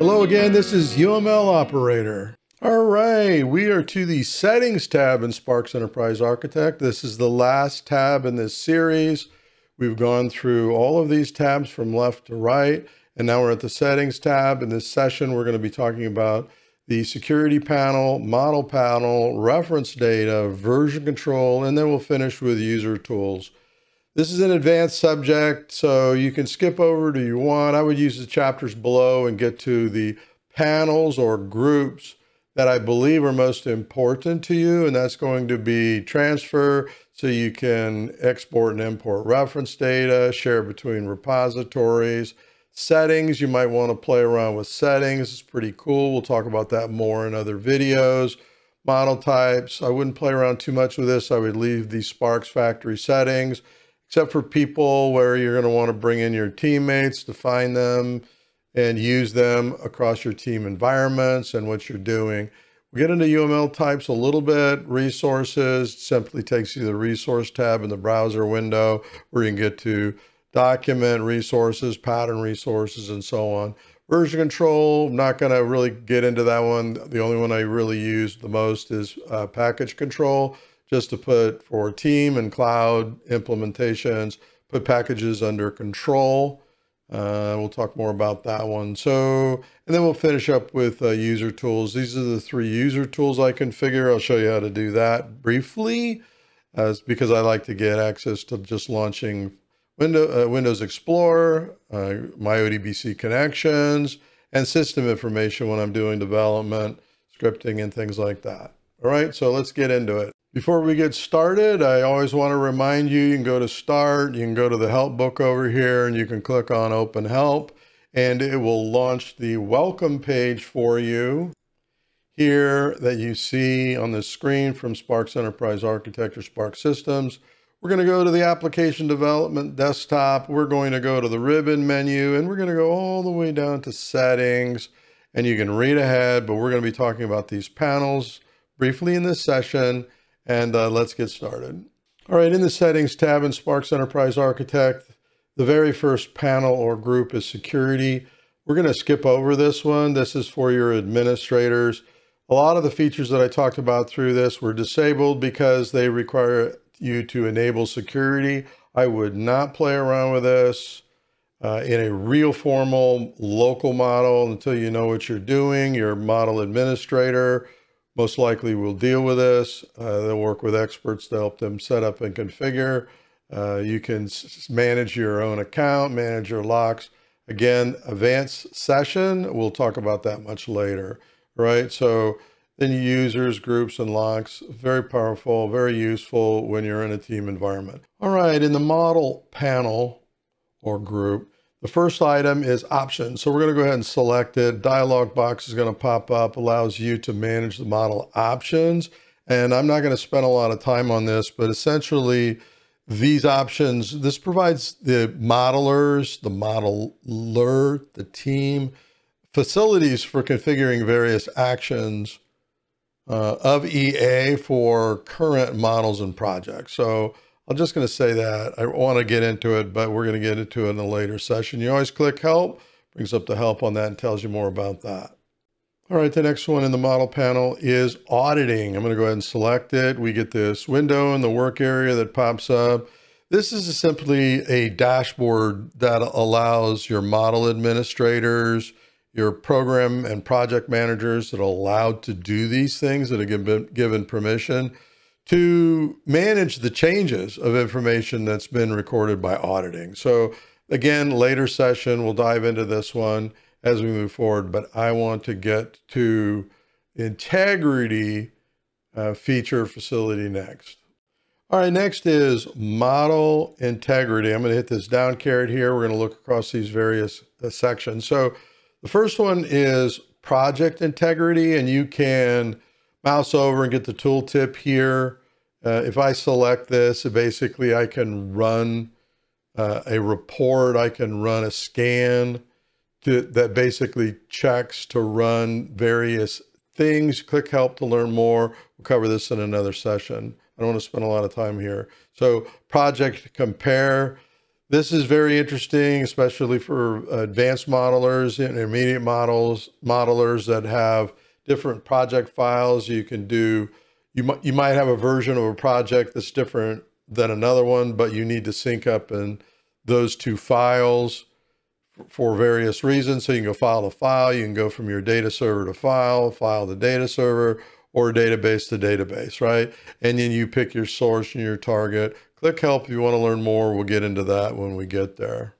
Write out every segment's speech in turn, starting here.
Hello again, this is UML Operator. All right, we are to the Settings tab in Sparx Enterprise Architect. This is the last tab in this series. We've gone through all of these tabs from left to right, and now we're at the Settings tab. In this session, we're going to be talking about the Security Panel, Model Panel, Reference Data, Version Control, and then we'll finish with User Tools. This is an advanced subject, so you can skip over to you want. I would use the chapters below and get to the panels or groups that I believe are most important to you, and that's going to be transfer, so you can export and import reference data, share between repositories. Settings, you might want to play around with settings. It's pretty cool. We'll talk about that more in other videos. Model types, I wouldn't play around too much with this. I would leave the Sparx factory settings, except for people where you're going to want to bring in your teammates, define them, and use them across your team environments and what you're doing. We get into UML types a little bit. Resources simply takes you to the resource tab in the browser window where you can get to document resources, pattern resources, and so on. Version control, I'm not going to really get into that one. The only one I really use the most is package control, just to put for team and cloud implementations, put packages under control. We'll talk more about that one. So, and then we'll finish up with user tools. These are the 3 user tools I configure. I'll show you how to do that briefly, because I like to get access to just launching Windows Explorer, my ODBC connections, and system information when I'm doing development, scripting, and things like that. All right, so let's get into it. Before we get started, I always want to remind you, you can go to Start, you can go to the Help book over here, and you can click on Open Help, and it will launch the welcome page for you here that you see on the screen from Sparx Enterprise Architect or Sparx Systems. We're going to go to the Application Development Desktop. We're going to go to the ribbon menu, and we're going to go all the way down to Settings, and you can read ahead, but we're going to be talking about these panels briefly in this session. And let's get started. All right, in the Settings tab in Sparx Enterprise Architect, the very first panel or group is Security. We're going to skip over this one. This is for your administrators. A lot of the features that I talked about through this were disabled because they require you to enable security. I would not play around with this in a real formal local model until you know what you're doing. Your model administrator most likely will deal with this. They'll work with experts to help them set up and configure. You can manage your own account, manage your locks. Again, advanced session, we'll talk about that much later, right? So then users, groups, and locks, very powerful, very useful when you're in a team environment. All right, in the model panel or group, the first item is options. So we're going to go ahead and select it. Dialog box is going to pop up, allows you to manage the model options. And I'm not going to spend a lot of time on this, but essentially these options, this provides the modelers, the modeler, the team, facilities for configuring various actions of EA for current models and projects. So I'm just going to say that. I want to get into it, but we're going to get into it in a later session. You always click Help, brings up the help on that and tells you more about that. All right, the next one in the model panel is auditing. I'm going to go ahead and select it. We get this window in the work area that pops up. This is simply a dashboard that allows your model administrators, your program and project managers that are allowed to do these things, that have been given permission, to manage the changes of information that's been recorded by auditing. So again, later session, we'll dive into this one as we move forward, but I want to get to integrity feature facility next. All right, next is model integrity. I'm going to hit this down caret here. We're going to look across these various sections. So the first one is project integrity, and you can mouse over and get the tooltip here. If I select this, basically I can run a report, I can run a scan that basically checks to run various things. Click Help to learn more. We'll cover this in another session. I don't want to spend a lot of time here. So project compare. This is very interesting, especially for advanced modelers, intermediate modelers that have different project files. You can do, you might have a version of a project that's different than another one, but you need to sync up in those two files for various reasons. So you can go file to file, you can go from your data server to file to data server, or database to database, right? And then you pick your source and your target. Click help if you want to learn more. We'll get into that when we get there.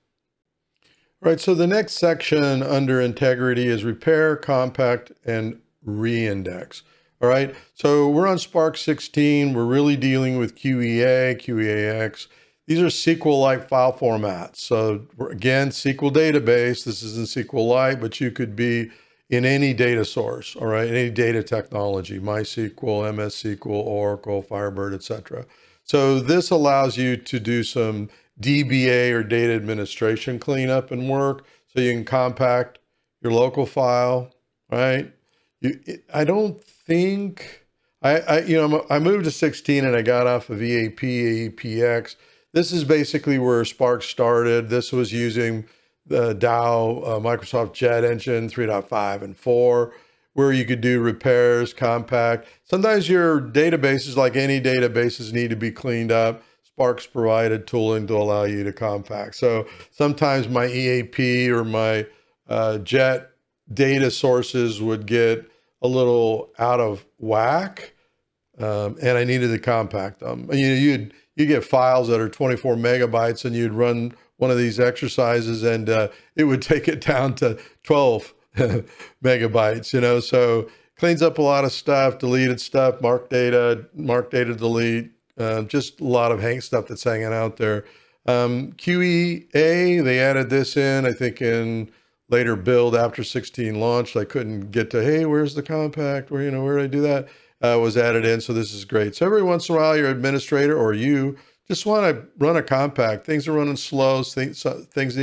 All right, so the next section under integrity is repair, compact, and reindex. All right, so we're on Spark 16. We're really dealing with QEA, QEAX. These are SQLite file formats. So again, SQL database. This isn't SQLite, but you could be in any data source, all right, any data technology, MySQL, MS SQL, Oracle, Firebird, etc. So this allows you to do some DBA or data administration cleanup and work. So you can compact your local file, right? I don't think, I moved to 16 and I got off of EAP, AEPX. This is basically where Spark started. This was using the Dow Microsoft Jet Engine 3.5 and 4, where you could do repairs, compact. Sometimes your databases, like any databases, need to be cleaned up. Spark's provided tooling to allow you to compact. So sometimes my EAP or my Jet data sources would get a little out of whack, and I needed to compact them. You get files that are 24 megabytes, and you'd run one of these exercises, and it would take it down to 12 megabytes. So cleans up a lot of stuff, deleted stuff, marked data delete, just a lot of stuff that's hanging out there. QEA, they added this in, I think in later build after 16 launched. I couldn't get to, hey, where's the compact? Where did I do that? Was added in, so this is great. So every once in a while, your administrator or you just want to run a compact. Things are running slow. You think things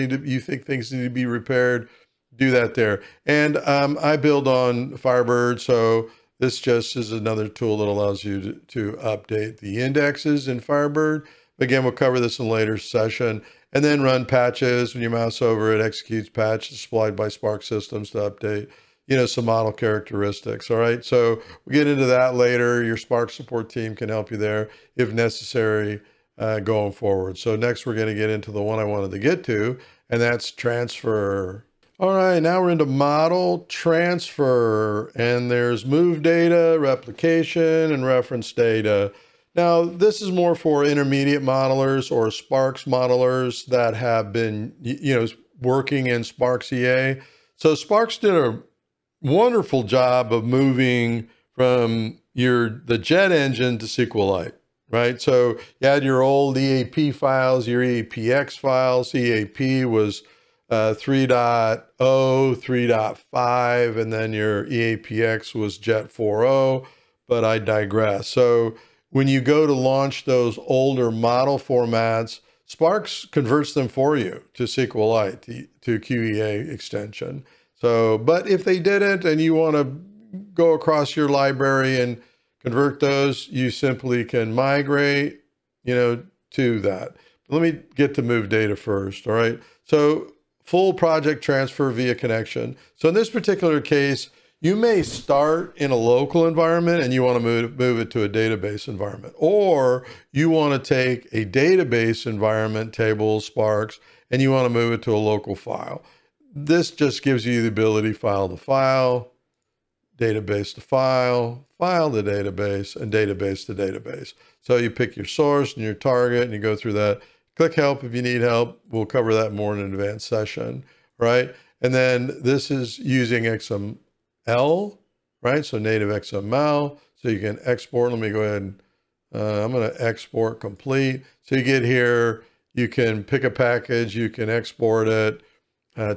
need to be repaired. Do that there. And I build on Firebird, so this just is another tool that allows you to update the indexes in Firebird. Again, we'll cover this in a later session. And then run patches. When you mouse over it, executes patches supplied by Spark Systems to update some model characteristics. All right, so we'll get into that later. Your Spark support team can help you there if necessary going forward. So next we're going to get into the one I wanted to get to, and that's transfer. All right, now we're into model transfer, and there's move data, replication, and reference data. Now, this is more for intermediate modelers or Sparks modelers that have been, working in Sparks EA. So Sparks did a wonderful job of moving from the Jet engine to SQLite, right? So you had your old EAP files, your EAPX files. EAP was 3.0, 3.5, and then your EAPX was Jet 4.0, but I digress. So when you go to launch those older model formats, Sparks converts them for you to SQLite, to QEA extension. So, but if they didn't and you want to go across your library and convert those, you simply can migrate, to that. Let me get to move data first, all right? So full project transfer via connection. So in this particular case, you may start in a local environment and you want to move it to a database environment, or you want to take a database environment, tables, Sparks, and you want to move it to a local file. This just gives you the ability file to file, database to file, file to database, and database to database. So you pick your source and your target and you go through that. Click help if you need help. We'll cover that more in an advanced session, right? And then this is using XML, right? So native XML, so you can export. Let me go ahead and I'm going to export complete. So you get here, you can pick a package, you can export it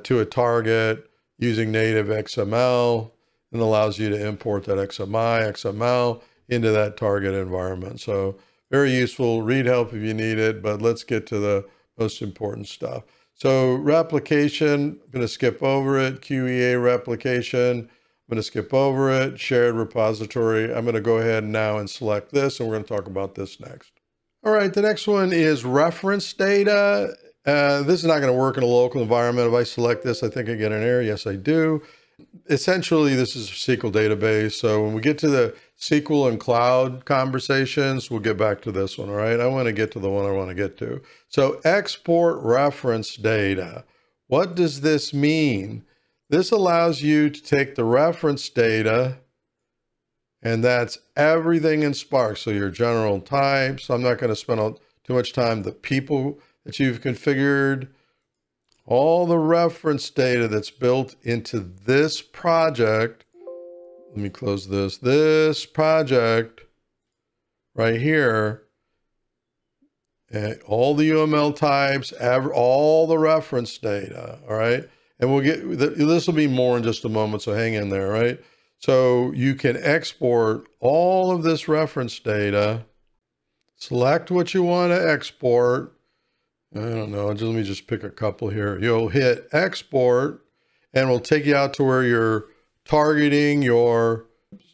to a target using native XML, and allows you to import that XML into that target environment. So very useful. Read help if you need it, but let's get to the most important stuff. So replication, I'm going to skip over it. QEA replication, I'm going to skip over it. Shared repository, I'm going to go ahead now and select this, and we're going to talk about this next. All right, the next one is reference data. This is not going to work in a local environment. If I select this, I think I get an error. Yes, I do. Essentially, this is a SQL database. So when we get to the SQL and cloud conversations, we'll get back to this one, all right? I want to get to the one I want to get to. So export reference data. What does this mean? This allows you to take the reference data, and that's everything in Spark. So your general types. I'm not going to spend too much time. The people that you've configured, all the reference data that's built into this project. Let me close this. This project right here, and all the UML types, all the reference data, all right? And we'll get, this will be more in just a moment, so hang in there, right? So you can export all of this reference data, select what you want to export. I don't know, let me just pick a couple here. You'll hit export and we'll take you out to where you're targeting where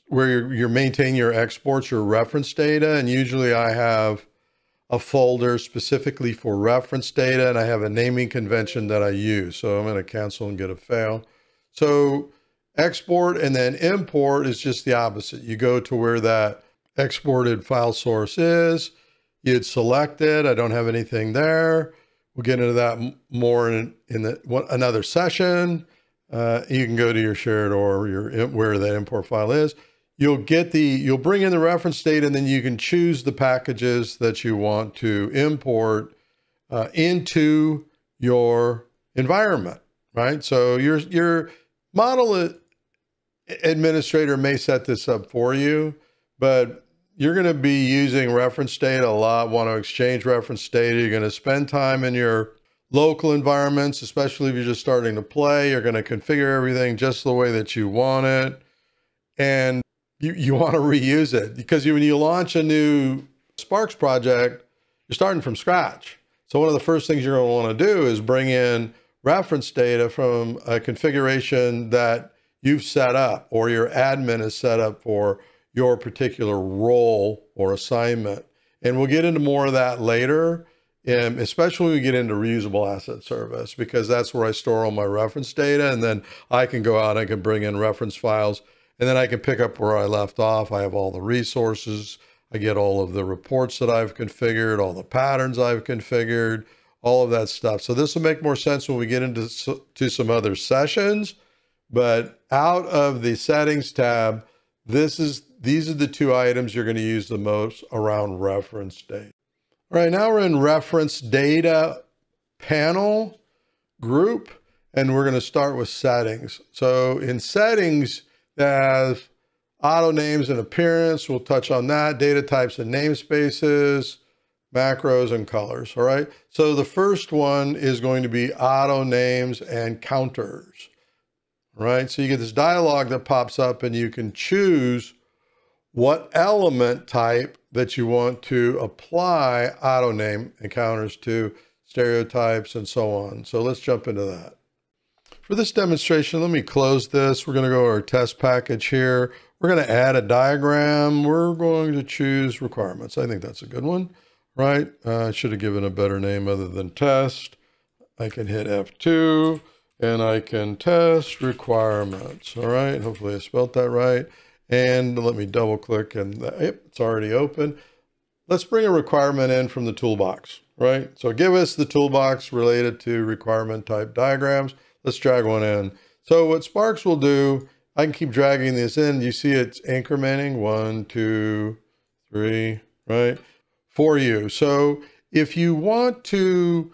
you're maintaining your exports, your reference data. And usually I have a folder specifically for reference data, and I have a naming convention that I use. So I'm going to cancel and get a fail. So export and then import is just the opposite. You go to where that exported file source is. You'd select it. I don't have anything there. We'll get into that more in another session. You can go to your shared or where that import file is. You'll bring in the reference data, and then you can choose the packages that you want to import into your environment, right? So your model administrator may set this up for you, but you're going to be using reference data a lot, want to exchange reference data. You're going to spend time in your local environments, especially if you're just starting to play. You're going to configure everything just the way that you want it. And you want to reuse it because when you launch a new Sparks project, you're starting from scratch. So one of the first things you're going to want to do is bring in reference data from a configuration that you've set up or your admin has set up for your particular role or assignment. And we'll get into more of that later, especially when we get into reusable asset service, because that's where I store all my reference data. And then I can go out, I can bring in reference files, and then I can pick up where I left off. I have all the resources. I get all of the reports that I've configured, all the patterns I've configured, all of that stuff. So this will make more sense when we get into some other sessions. But out of the settings tab, these are the two items you're going to use the most around reference data. All right, now we're in reference data panel group, and we're going to start with settings. So in settings, there's auto names and appearance. We'll touch on that. Data types and namespaces, macros and colors. All right. So the first one is going to be auto names and counters. All right. So you get this dialog that pops up, and you can choose what element type that you want to apply auto name and counters to, stereotypes and so on. So let's jump into that. For this demonstration, let me close this. We're going to go to our test package here. We're going to add a diagram. We're going to choose requirements. I think that's a good one, right? I should have given a better name other than test. I can hit F2 and I can test requirements. All right. Hopefully I spelled that right. And let me double click and yep, it's already open. Let's bring a requirement in from the toolbox, right? So give us the toolbox related to requirement type diagrams. Let's drag one in. So what Sparks will do, I can keep dragging this in. You see it's incrementing 1, 2, 3, right? For you. So if you want to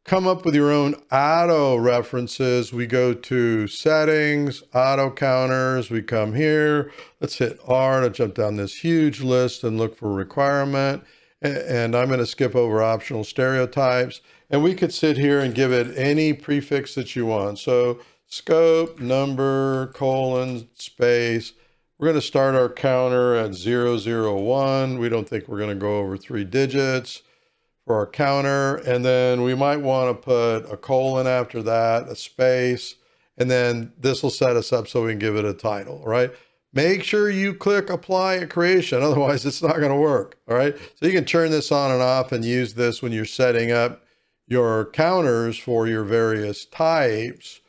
come up with your own auto references, we go to settings, auto counters, we come here, let's hit R to jump down this huge list and look for requirement. And I'm going to skip over optional stereotypes, and we could sit here and give it any prefix that you want. So scope, number, colon, space. We're going to start our counter at 001. We don't think we're going to go over 3 digits for our counter. And then we might want to put a colon after that, a space, and then this will set us up so we can give it a title, right? Make sure you click apply at creation, otherwise it's not going to work, all right? So you can turn this on and off and use this when you're setting up your counters for your various types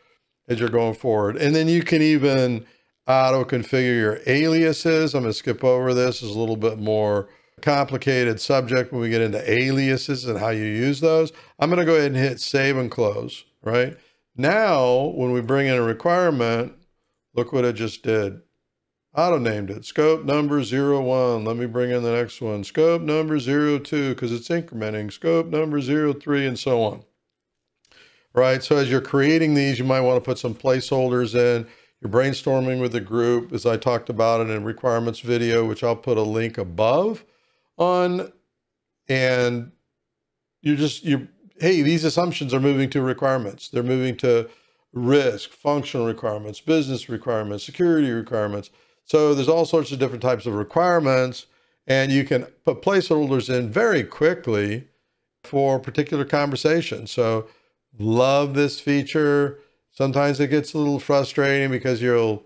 as you're going forward. And then you can even auto configure your aliases. I'm going to skip over this. It's a little bit more complicated subject when we get into aliases and how you use those. I'm going to go ahead and hit save and close, right? Now, when we bring in a requirement, look what it just did. Auto named it scope number 01. Let me bring in the next one. Scope number 02, because it's incrementing. Scope number 03, and so on. Right. So as you're creating these, you might want to put some placeholders in. You're brainstorming with the group, as I talked about in a requirements video, which I'll put a link above on. And hey, these assumptions are moving to requirements. They're moving to risk, functional requirements, business requirements, security requirements. So there's all sorts of different types of requirements, and you can put placeholders in very quickly for particular conversations. So love this feature. Sometimes it gets a little frustrating because you'll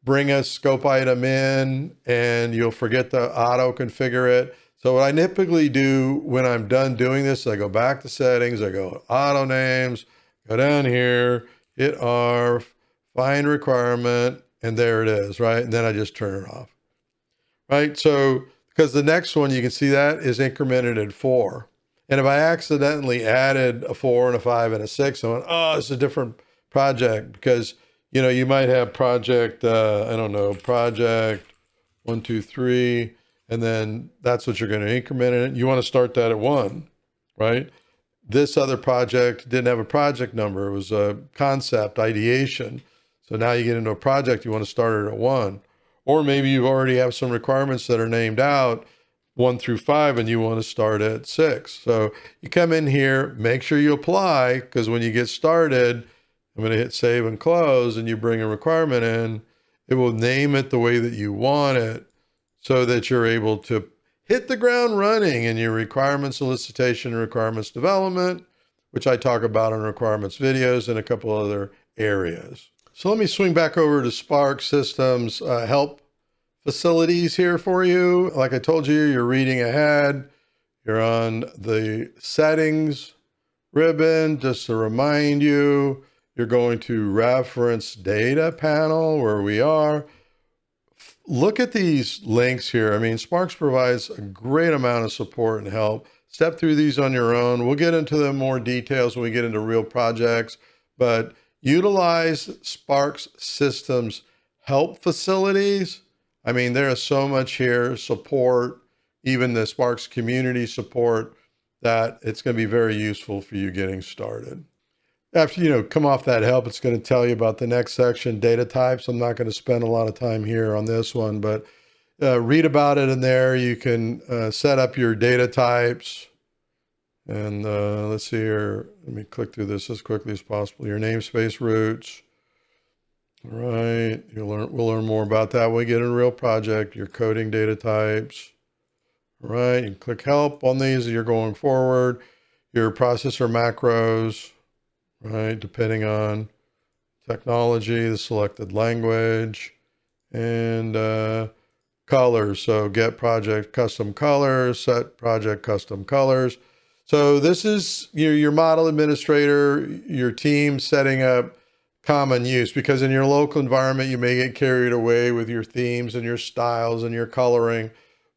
bring a scope item in and you'll forget to auto configure it. So what I typically do when I'm done doing this, I go back to settings, I go auto names, go down here, hit R, find requirement, and there it is, right? And then I just turn it off, right? So, because the next one, you can see that is incremented at 4. And if I accidentally added a 4 and a 5 and a 6, I went, oh, it's a different project, because, you know, you might have project, I don't know, project 1, 2, 3, and then that's what you're going to increment it. You want to start that at 1, right? This other project didn't have a project number. It was a concept, ideation. So now you get into a project, you want to start it at 1. Or maybe you already have some requirements that are named out 1 through 5, and you want to start at 6. So you come in here, make sure you apply, because when you get started, I'm going to hit save and close, and you bring a requirement in, it will name it the way that you want it so that you're able to hit the ground running in your requirement solicitation and requirements development, which I talk about in requirements videos and a couple other areas. So let me swing back over to Spark Systems help facilities here for you. Like I told you, you're reading ahead. You're on the settings ribbon. Just to remind you, you're going to reference data panel where we are. Look at these links here. I mean, Sparks provides a great amount of support and help. Step through these on your own. We'll get into them more details when we get into real projects, but utilize Sparks Systems help facilities. I mean, there is so much here, support, even the Sparks community support, that it's going to be very useful for you getting started. After you come off that help, it's going to tell you about the next section, data types. I'm not going to spend a lot of time here on this one, but read about it in there. You can set up your data types. And let's see here. Let me click through this as quickly as possible. Your namespace roots. All right. We'll learn more about that when we get in a real project. Your coding data types. All right. You can click help on these as you're going forward. Your processor macros, right? Depending on technology, the selected language, and colors. So get project custom colors, set project custom colors. So this is your model administrator, your team setting up common use, because in your local environment, you may get carried away with your themes and your styles and your coloring.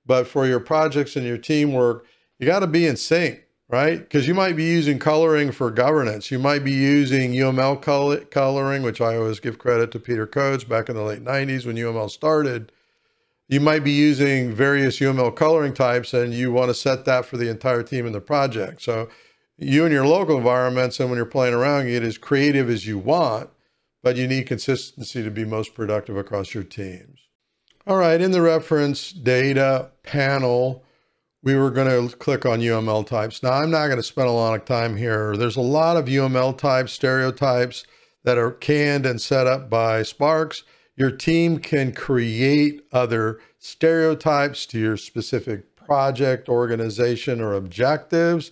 But for your projects and your teamwork, you got to be in sync, right? Because you might be using coloring for governance. You might be using UML coloring, which I always give credit to Peter Coates back in the late 90s when UML started. You might be using various UML coloring types, and you want to set that for the entire team in the project. So you and your local environments, and when you're playing around, you get as creative as you want, but you need consistency to be most productive across your teams. All right, in the reference data panel, we were going to click on UML types. Now, I'm not going to spend a lot of time here. There's a lot of UML types, stereotypes that are canned and set up by Sparks. Your team can create other stereotypes to your specific project, organization, or objectives,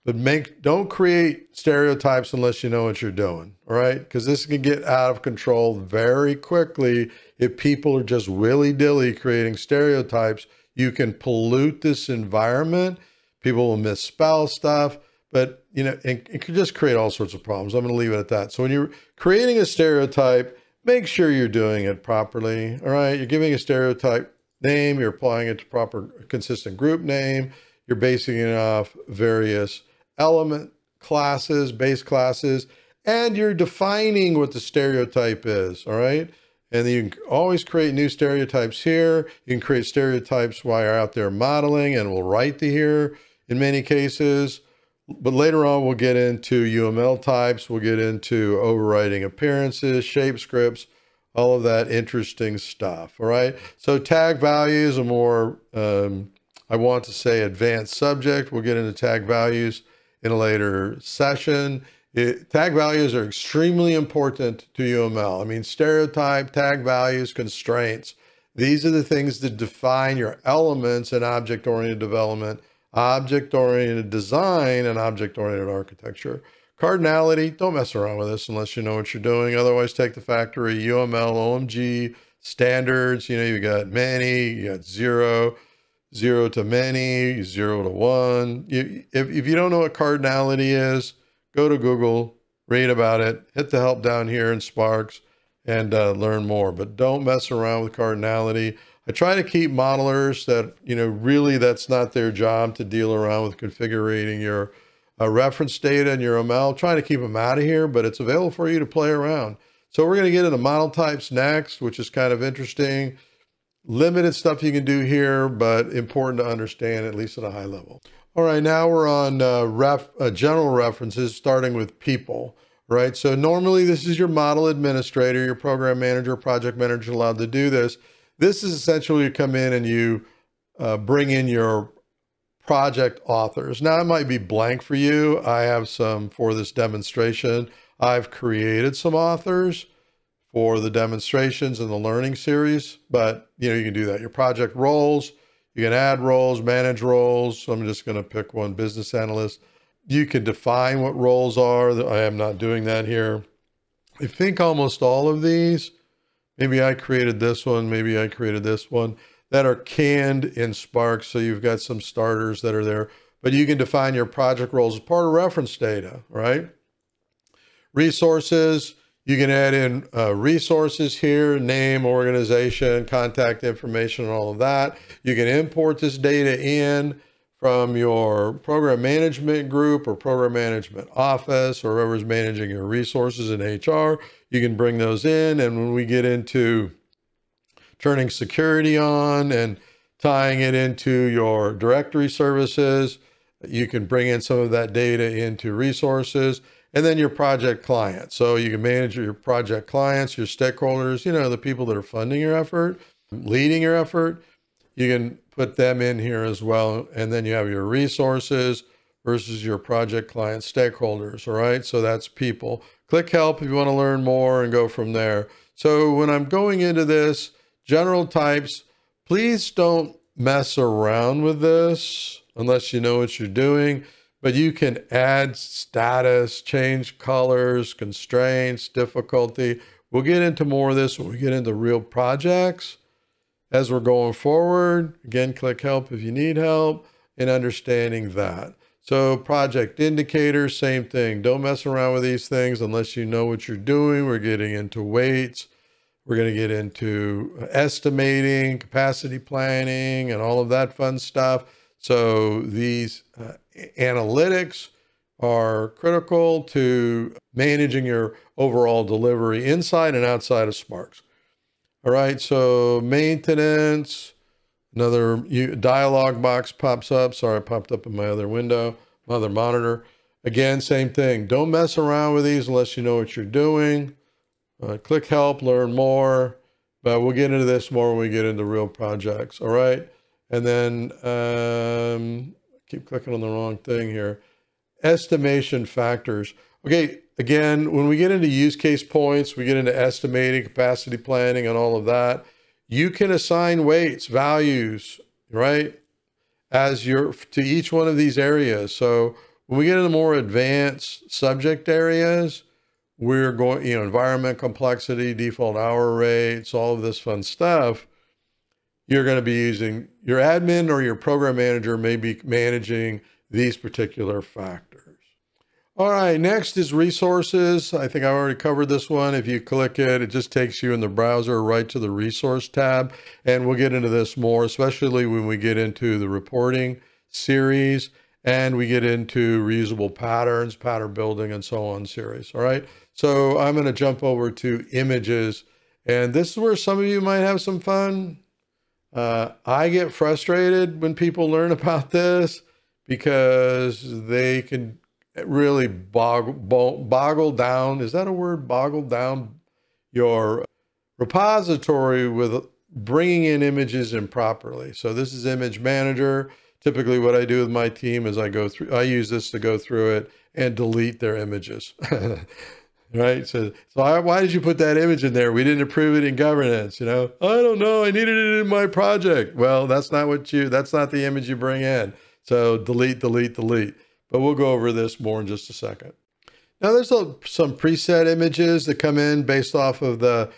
but don't create stereotypes unless you know what you're doing, all right? Because this can get out of control very quickly if people are just willy-nilly creating stereotypes. You can pollute this environment. People will misspell stuff, but you know, it could just create all sorts of problems. I'm going to leave it at that. So when you're creating a stereotype, make sure you're doing it properly. All right. You're giving a stereotype name, you're applying it to proper consistent group name, you're basing it off various element classes, base classes, and you're defining what the stereotype is. All right. And you can always create new stereotypes here. You can create stereotypes while you're out there modeling, and we'll write to here in many cases. But later on, we'll get into UML types. We'll get into overriding appearances, shape scripts, all of that interesting stuff. All right. So tag values are more, I want to say, advanced subject. We'll get into tag values in a later session. Tag values are extremely important to UML. I mean, stereotype, tag values, constraints. These are the things that define your elements in object-oriented development, object-oriented design, and object-oriented architecture. Cardinality, don't mess around with this unless you know what you're doing. Otherwise, take the factory UML, OMG, standards. You know, you got many, you got zero to many, 0 to 1. If you don't know what cardinality is, go to Google, read about it, hit the help down here in Sparks, and learn more. But don't mess around with cardinality. I try to keep modelers that, you know, really that's not their job to deal around with configuring your reference data and your ML. Trying to keep them out of here, but it's available for you to play around. So we're going to get into model types next, which is kind of interesting. Limited stuff you can do here, but important to understand, at least at a high level. All right, now we're on general references, starting with people, right? So normally this is your model administrator, your program manager, project manager allowed to do this. This is essentially you come in and you bring in your project authors. Now it might be blank for you. I have some for this demonstration. I've created some authors for the demonstrations and the learning series, but you know, you can do that. Your project roles, you can add roles, manage roles. So I'm just going to pick one, business analyst. You can define what roles are. I am not doing that here. I think almost all of these, maybe I created this one, maybe I created this one, that are canned in Spark. So you've got some starters that are there, but you can define your project roles as part of reference data, right? Resources, you can add in resources here, name, organization, contact information, and all of that. You can import this data in from your program management group or program management office, or whoever's managing your resources in HR. You can bring those in. And when we get into turning security on and tying it into your directory services, you can bring in some of that data into resources. And then your project client. So you can manage your project clients, your stakeholders, you know, the people that are funding your effort, leading your effort. You can put them in here as well. And then you have your resources versus your project client stakeholders. All right. So that's people. Click help if you want to learn more and go from there. So when I'm going into this, general types, please don't mess around with this unless you know what you're doing. But you can add status, change colors, constraints, difficulty. We'll get into more of this when we get into real projects as we're going forward. Again, click help if you need help in understanding that. So project indicators, same thing. Don't mess around with these things unless you know what you're doing. We're getting into weights. We're going to get into estimating, capacity planning, and all of that fun stuff. So these analytics are critical to managing your overall delivery inside and outside of Sparks. All right, so maintenance, another dialog box pops up. Sorry, it popped up in my other window, my other monitor. Again, same thing. Don't mess around with these unless you know what you're doing. Click help, learn more, but we'll get into this more when we get into real projects. All right. And then keep clicking on the wrong thing here. Estimation factors. Okay, again, when we get into use case points, we get into estimating, capacity planning, and all of that. You can assign weights, values, right, to each one of these areas. So when we get into more advanced subject areas, we're going, you know, environment complexity, default hour rates, all of this fun stuff. You're going to be using your admin or your program manager may be managing these particular factors. All right, next is resources. I think I already covered this one. If you click it, it just takes you in the browser right to the resource tab. And we'll get into this more, especially when we get into the reporting series and we get into reusable patterns, pattern building, and so on series. All right, so I'm going to jump over to images. And this is where some of you might have some fun. I get frustrated when people learn about this because they can really boggle down. Is that a word? Boggle down your repository with bringing in images improperly. So this is Image Manager. Typically what I do with my team is I use this to go through it and delete their images. Right? So why did you put that image in there? We didn't approve it in governance, you know? I don't know. I needed it in my project. Well, that's not the image you bring in. So delete, delete, delete. But we'll go over this more in just a second. Now there's some preset images that come in based off of the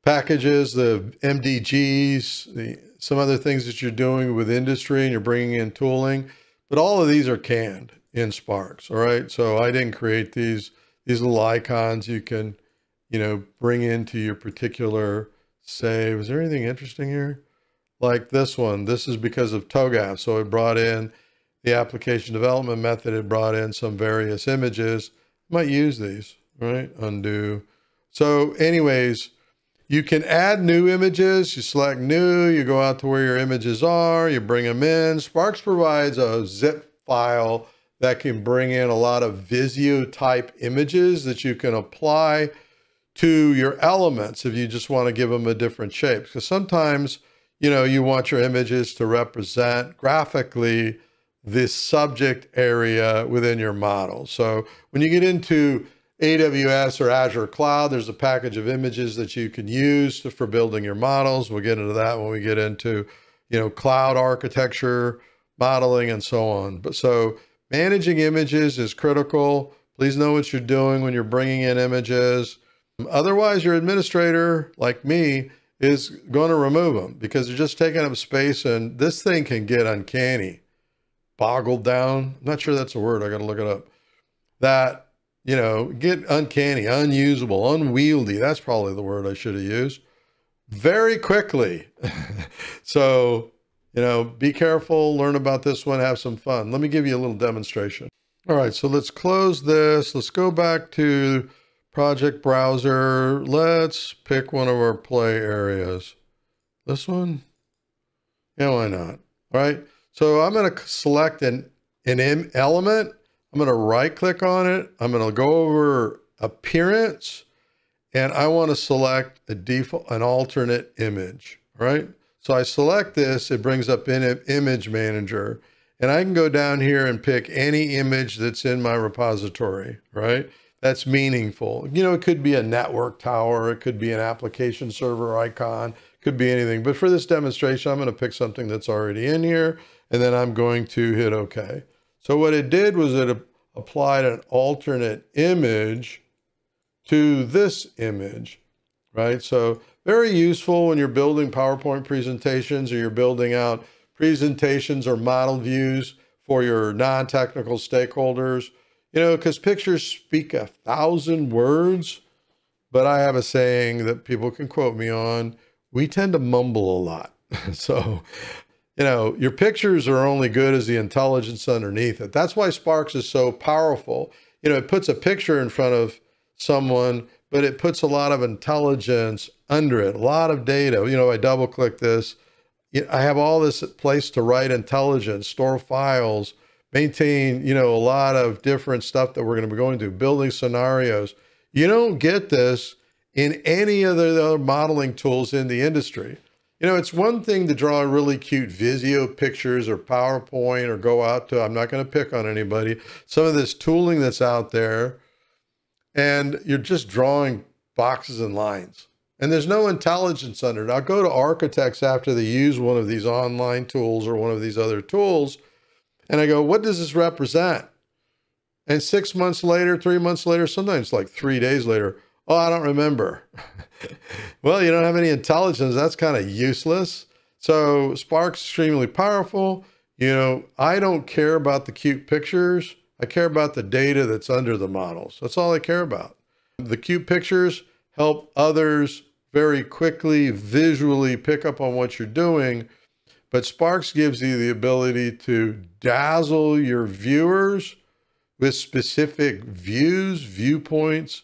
packages, the MDGs, some other things that you're doing with industry and you're bringing in tooling. But all of these are canned in Sparks, all right? So I didn't create these little icons you can, bring into your particular save. Is there anything interesting here? Like this one, this is because of TOGAF. So it brought in the application development method. It brought in some various images. Might use these, right? Undo. So anyways, you can add new images. You select new, you go out to where your images are, you bring them in. Sparks provides a zip file that can bring in a lot of Visio type images that you can apply to your elements if you just want to give them a different shape. Because sometimes, you want your images to represent graphically this subject area within your model. So when you get into AWS or Azure Cloud, there's a package of images that you can use for building your models. We'll get into that when we get into, cloud architecture, modeling, and so on. But so managing images is critical. Please know what you're doing when you're bringing in images. Otherwise, your administrator, like me, is going to remove them because they're just taking up space, and this thing can get uncanny. Boggled down. I'm not sure that's a word. I got to look it up. That, get uncanny, unusable, unwieldy. That's probably the word I should have used. Very quickly. So, be careful, learn about this one, have some fun. Let me give you a little demonstration. All right, so let's close this. Let's go back to project browser. Let's pick one of our play areas. This one? Yeah, why not? All right. So I'm going to select an element. I'm going to right click on it. I'm going to go over appearance, and I want to select an alternate image, right? So I select this, it brings up Image Manager, and I can go down here and pick any image that's in my repository, right? That's meaningful. It could be a network tower, it could be an application server icon, could be anything. But for this demonstration, I'm going to pick something that's already in here, and then I'm going to hit OK. So what it did was it applied an alternate image to this image, right? So very useful when you're building PowerPoint presentations or you're building out presentations or model views for your non-technical stakeholders, because pictures speak 1,000 words, but I have a saying that people can quote me on. We tend to mumble a lot. So, your pictures are only good as the intelligence underneath it. That's why Sparks is so powerful. It puts a picture in front of someone, but it puts a lot of intelligence under it, a lot of data. I double click this. I have all this place to write intelligence, store files, maintain, a lot of different stuff that we're going to be going to, building scenarios. You don't get this in any of the other modeling tools in the industry. It's one thing to draw really cute Visio pictures or PowerPoint or go out to, I'm not going to pick on anybody, some of this tooling that's out there, and you're just drawing boxes and lines. And there's no intelligence under it. I'll go to architects after they use one of these online tools or one of these other tools, and I go, what does this represent? And 6 months later, 3 months later, sometimes like 3 days later, oh, I don't remember. Well, you don't have any intelligence. That's kind of useless. So Spark's extremely powerful. I don't care about the cute pictures. I care about the data that's under the models. That's all I care about. The cute pictures help others very quickly visually pick up on what you're doing, but Sparks gives you the ability to dazzle your viewers with specific views, viewpoints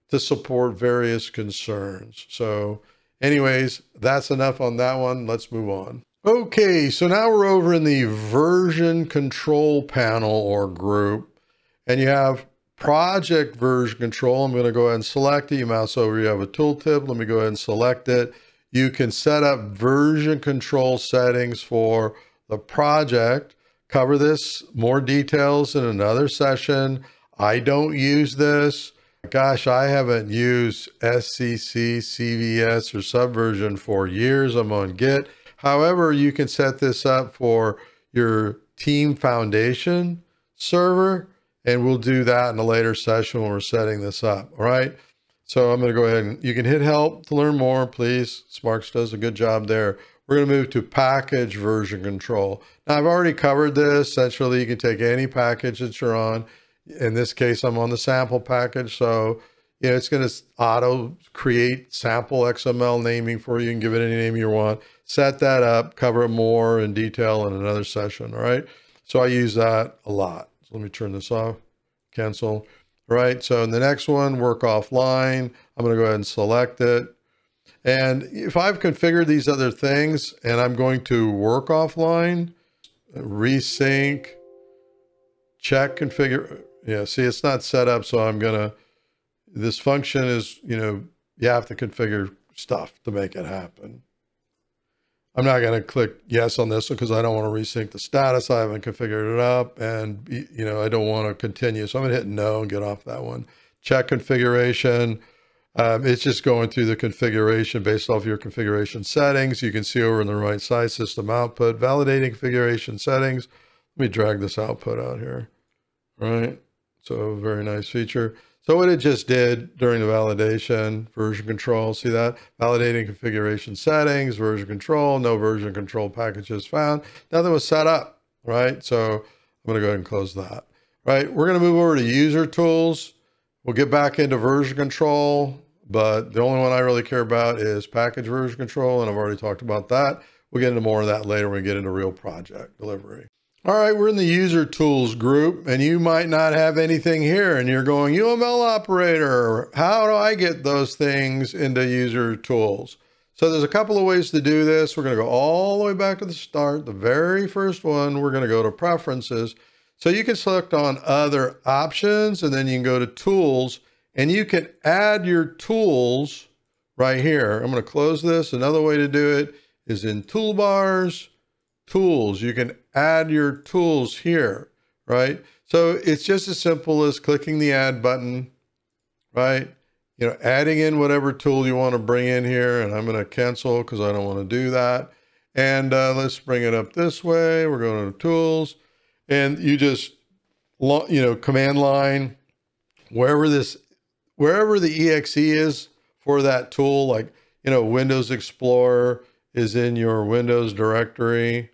to support various concerns. So anyways, that's enough on that one. Let's move on. Okay, so now we're over in the version control panel or group, and you have project version control. I'm going to go ahead and select it. You mouse over, you have a tooltip. Let me go ahead and select it. You can set up version control settings for the project. Cover this, more details in another session. I don't use this. Gosh, I haven't used SCC, CVS, or Subversion for years. I'm on Git. However, you can set this up for your Team Foundation server, and we'll do that in a later session when we're setting this up. All right. So I'm going to go ahead and you can hit help to learn more, please. Sparks does a good job there. We're going to move to package version control. Now, I've already covered this. Essentially, you can take any package that you're on. In this case, I'm on the sample package. So, you know, it's going to auto create sample XML naming for you and give it any name you want. Set that up, cover it more in detail in another session. All right. So I use that a lot. So let me turn this off, cancel. All right. So in the next one, work offline, I'm going to go ahead and select it. And if I've configured these other things and I'm going to work offline, resync, check configure. Yeah, see, it's not set up. So I'm going to, this function is, you know, you have to configure stuff to make it happen. I'm not going to click yes on this because I don't want to resync the status. I haven't configured it up and, you know, I don't want to continue. So I'm going to hit no and get off that one. Check configuration. It's just going through the configuration based off your configuration settings. You can see over on the right side, system output, validating configuration settings. Let me drag this output out here. All right. So very nice feature. So what it just did during the validation, version control, see that? Validating configuration settings, version control, no version control packages found. Nothing was set up, right? So I'm going to go ahead and close that, right? We're going to move over to user tools. We'll get back into version control, but the only one I really care about is package version control, and I've already talked about that. We'll get into more of that later when we get into real project delivery. All right, we're in the user tools group, and you might not have anything here, and you're going, UML operator, how do I get those things into user tools? So there's a couple of ways to do this. We're going to go all the way back to the start. The very first one, we're going to go to preferences. So you can select on other options, and then you can go to tools, and you can add your tools right here. I'm going to close this. Another way to do it is in toolbars, tools. You can add your tools here, right? So it's just as simple as clicking the add button, right? You know, adding in whatever tool you want to bring in here, and I'm going to cancel because I don't want to do that. And let's bring it up this way. We're going to tools, and you just, you know, command line, wherever the exe is for that tool, like, you know, Windows Explorer is in your Windows directory,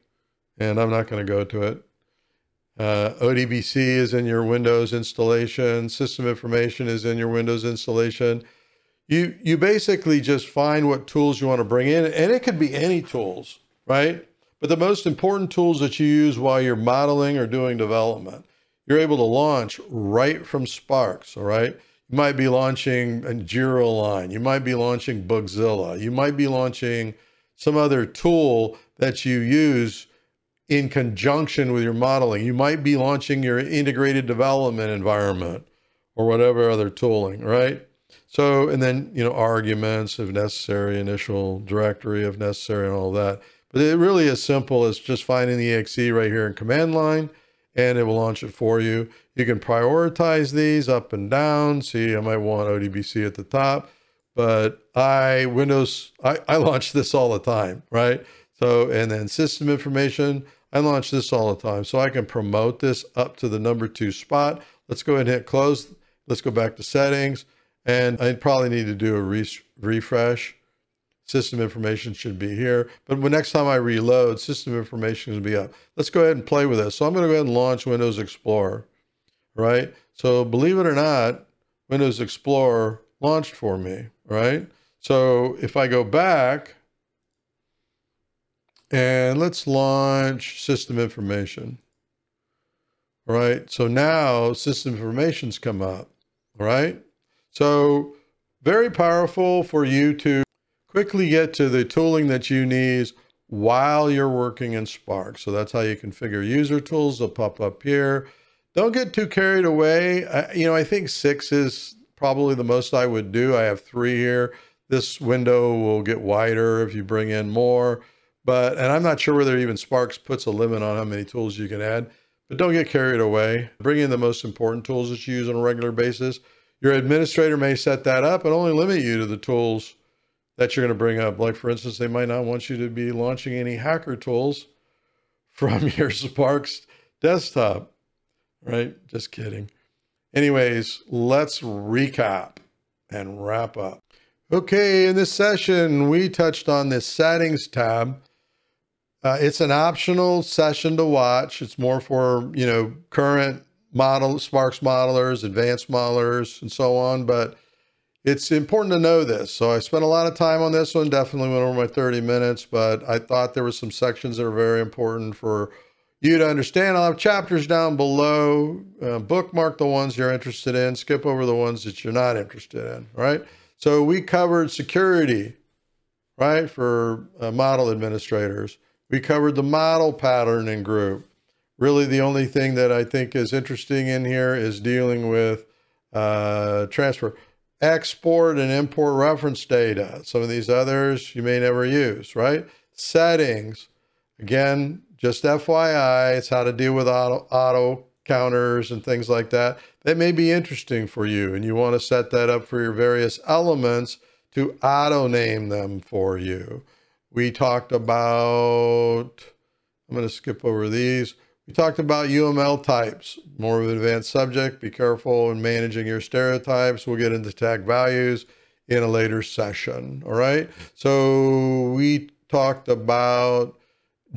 and I'm not going to go to it. ODBC is in your Windows installation. System information is in your Windows installation. You basically just find what tools you want to bring in, and it could be any tools, right? But the most important tools that you use while you're modeling or doing development, you're able to launch right from Sparks, all right? You might be launching a Jira Align. You might be launching Bugzilla. You might be launching some other tool that you use in conjunction with your modeling. You might be launching your integrated development environment or whatever other tooling, right? So, and then, you know, arguments if necessary, initial directory if necessary, and all that. But it really is simple as just finding the exe right here in command line, and it will launch it for you. You can prioritize these up and down. See, I might want ODBC at the top, but I launch this all the time, right? So, and then system information, I launch this all the time. So I can promote this up to the number 2 spot. Let's go ahead and hit close. Let's go back to settings. And I probably need to do a refresh. System information should be here. But next time I reload, system information is going to be up. Let's go ahead and play with this. So I'm going to go ahead and launch Windows Explorer. right? So believe it or not, Windows Explorer launched for me, right? So if I go back and let's launch system information, right? So now system information's come up, right? So very powerful for you to quickly get to the tooling that you need while you're working in Spark. So that's how you configure user tools. They'll pop up here. Don't get too carried away. I think 6 is probably the most I would do. I have 3 here. This window will get wider if you bring in more. And I'm not sure whether even Spark puts a limit on how many tools you can add. But don't get carried away. Bring in the most important tools that you use on a regular basis. Your administrator may set that up and only limit you to the tools that you're going to bring up. Like, for instance, they might not want you to be launching any hacker tools from your Sparks desktop, right? Just kidding. Anyways, let's recap and wrap up. Okay, in this session, we touched on this settings tab. It's an optional session to watch. It's more for, current Sparks modelers, advanced modelers, and so on. But it's important to know this. So I spent a lot of time on this one, definitely went over my 30 minutes, but I thought there were some sections that are very important for you to understand. I'll have chapters down below. Bookmark the ones you're interested in, skip over the ones that you're not interested in, right? So we covered security, right, for model administrators. We covered the model patterning group. Really, the only thing that I think is interesting in here is dealing with transfer, export, and import reference data. Some of these others you may never use, right? Settings, again, just FYI, it's how to deal with auto counters and things like that. That may be interesting for you, and you want to set that up for your various elements to auto name them for you. We talked about, I'm going to skip over these. We talked about UML types, more of an advanced subject. Be careful in managing your stereotypes. We'll get into tag values in a later session. All right. So we talked about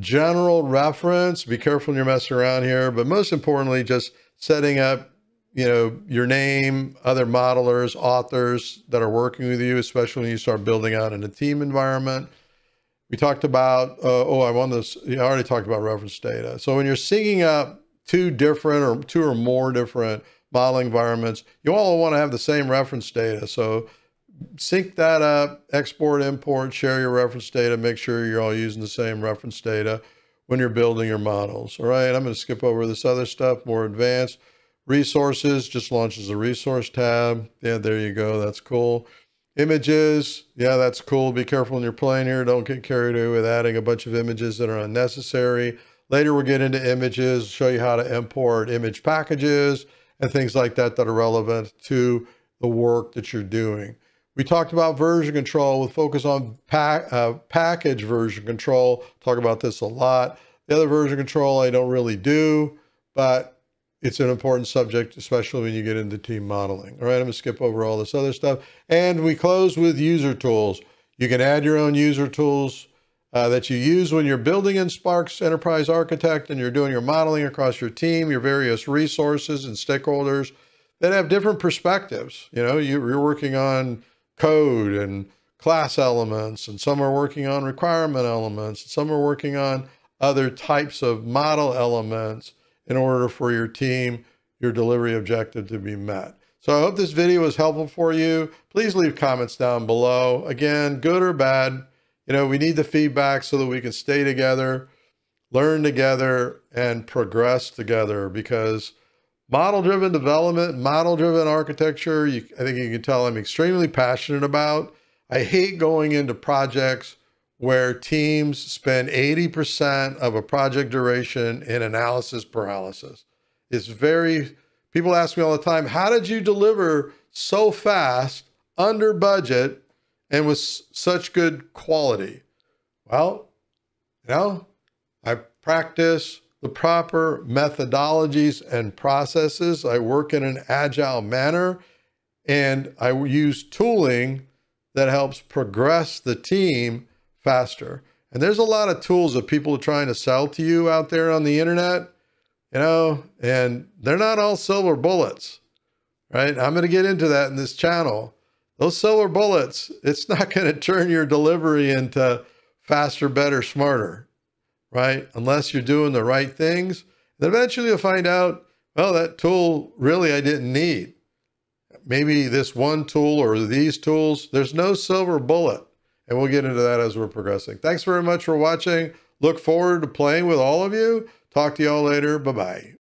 general reference. Be careful when you're messing around here, but most importantly, just setting up, your name, other modelers, authors that are working with you, especially when you start building out in a team environment. We talked about, I already talked about reference data. So when you're syncing up two or more different modeling environments, you all want to have the same reference data. So sync that up, export, import, share your reference data, make sure you're all using the same reference data when you're building your models. All right, I'm going to skip over this other stuff, more advanced. Resources just launches a resource tab. Yeah, there you go. That's cool. Images, yeah, that's cool. Be careful when you're playing here. Don't get carried away with adding a bunch of images that are unnecessary. Later, we'll get into images, show you how to import image packages and things like that that are relevant to the work that you're doing. We talked about version control with focus on package version control. Talk about this a lot. The other version control I don't really do, but it's an important subject, especially when you get into team modeling. All right, I'm going to skip over all this other stuff. And we close with user tools. You can add your own user tools that you use when you're building in Sparks Enterprise Architect and you're doing your modeling across your team, your various resources and stakeholders that have different perspectives. You're working on code and class elements, and some are working on requirement elements, and some are working on other types of model elements in order for your team, your delivery objective to be met. So I hope this video was helpful for you. Please leave comments down below. Again, good or bad, we need the feedback so that we can stay together, learn together, and progress together, because model-driven development, model-driven architecture, I think you can tell I'm extremely passionate about. I hate going into projects where teams spend 80% of a project duration in analysis paralysis. People ask me all the time, how did you deliver so fast, under budget, and with such good quality? Well, I practice the proper methodologies and processes. I work in an agile manner, and I use tooling that helps progress the team faster. And there's a lot of tools that people are trying to sell to you out there on the internet. you know, and they're not all silver bullets, right? I'm going to get into that in this channel. Those silver bullets, it's not going to turn your delivery into faster, better, smarter, right? Unless you're doing the right things. Then eventually you'll find out, well, that tool really I didn't need. Maybe this one tool or these tools, there's no silver bullet. And we'll get into that as we're progressing. Thanks very much for watching. Look forward to playing with all of you. Talk to y'all later. Bye-bye.